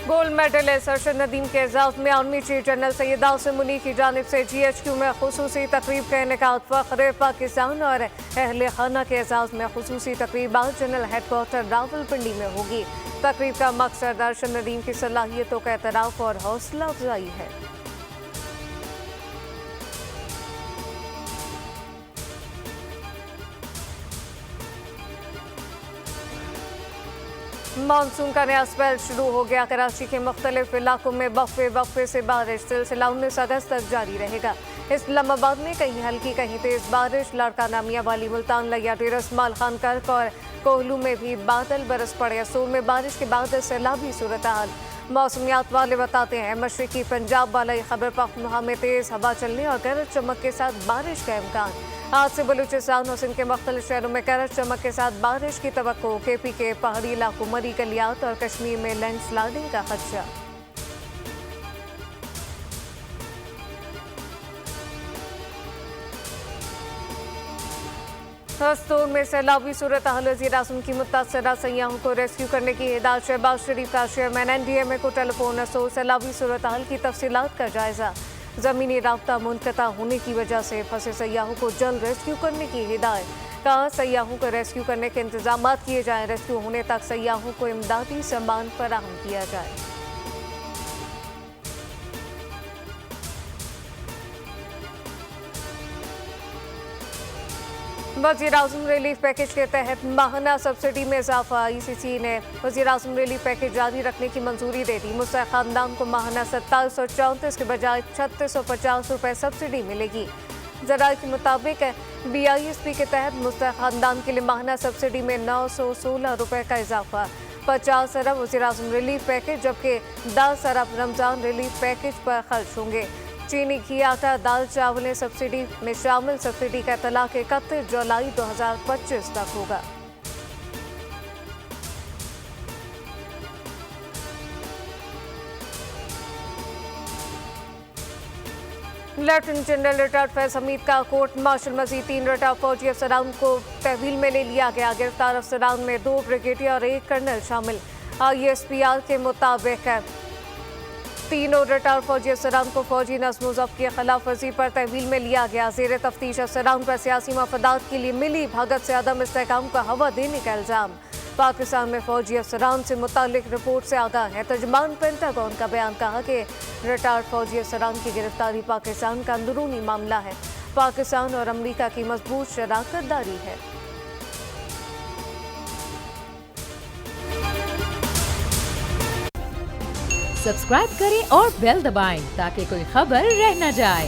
Gold medallist Arshad Nadeem के एजाज में army chief general Syed Asim Munir की जानिब से GHQ में खुसूसी तकरीब का इनेकाद फ़ख्र पाकिस्तान और अहले खाना के एजाज में खुसूसी तकरीब आज जनरल हेडक्वार्टर रावलपिंडी में होगी। तकरीब का मकसद अरशद नदीम की सलाहियतों का एतराफ़ और हौसला अफजाई है। मानसून का नया स्पेल शुरू हो गया। कराची के मुख्तलिफ इलाकों में वक्फे से बारिश सिलसिला 19 अगस्त तक जारी रहेगा। इस्लामाबाद में कहीं हल्की कहीं तेज बारिश, लाड़काना मियां वाली, मुल्तान, लिया डेरस, माल खान कर्क और कोहलू में भी बादल बरस पड़े। असूल में बारिश के बाद सैलाबी सूरत हाल। मौसमियात वाले बताते हैं मशरकी पंजाब वाली खबर पख्तूनख्वा में तेज हवा चलने और गरज चमक के साथ बारिश का इम्कान। आज से बलूचिस्तान और सिंध के मुख्तलिफ शहरों में गरज चमक के साथ बारिश की तवक्को। KP के पहाड़ी इलाकों मरी गलियात और कश्मीर में लैंडस्लाइडिंग का खदशा। हस्तूर में सैलाबी सूरत हाल। वज़ीर आज़म की मुतासरा सयाहों को रेस्क्यू करने की हिदायत। शहबाज शरीफ का चेयरमैन NDMA को टेलीफोन। सैलाबी सूरत हाल की तफसीलात का जायजा। ज़मीनी राब्ता मुनक़ता होने की वजह से फंसे सयाहों को जल्द रेस्क्यू करने की हिदायत। कहा सयाहों को रेस्क्यू करने के इंतजाम किए जाएं। रेस्क्यू होने तक सयाहों को इमदादी सामान फराहम किया जाए। वज़ीर आज़म रिलीफ पैकेज के तहत माहाना सब्सिडी में इजाफा। ICC ने वज़ीर आज़म रिलीफ पैकेज जारी रखने की मंजूरी दे दी। मुस्तहिक़ खानदान को माहाना 2734 के बजाय 3650 रुपये सब्सिडी मिलेगी। ज़राए के मुताबिक BISP के तहत मुस्तहिक़ खानदान के लिए माहाना सब्सिडी में 916 रुपये का इजाफा। 50 अरब वज़ीर आज़म रिलीफ पैकेज जबकि 10 अरब रमज़ान रिलीफ पैकेज पर खर्च होंगे। चीनी, घी, आटा, दाल, चावलें सब्सिडी में शामिल। सब्सिडी का इतलाक़ 31 जुलाई 2025 तक होगा। Lieutenant general retired Faiz Hamid का कोर्ट मार्शल मजीद 3 रिटायर्ड फौजी अफसरान को तहवील में ले लिया गया। गिरफ्तार अफसरान में 2 ब्रिगेडियर और 1 कर्नल शामिल। ISPR के मुताबिक तीनों रिटायर्ड फौजी अफसरान को फौजी नज़्म ज़ब्त की खिलाफ वर्जी पर तहवील में लिया गया। ज़ेर तफ्तीश अफसरान पर सियासी मफादात के लिए मिली भगत से अदम इस्तेहकाम का हवा देने का इल्ज़ाम। पाकिस्तान में फौजी अफसरान से मुतालिक रिपोर्ट से आगाह है। तर्जुमान पेंटागन का बयान। कहा कि रिटायर्ड फौजी अफसरान की गिरफ्तारी पाकिस्तान का अंदरूनी मामला है। पाकिस्तान और अमरीका की मजबूत शराकत दारी है। सब्सक्राइब करें और बेल दबाएं ताकि कोई खबर रह न जाए।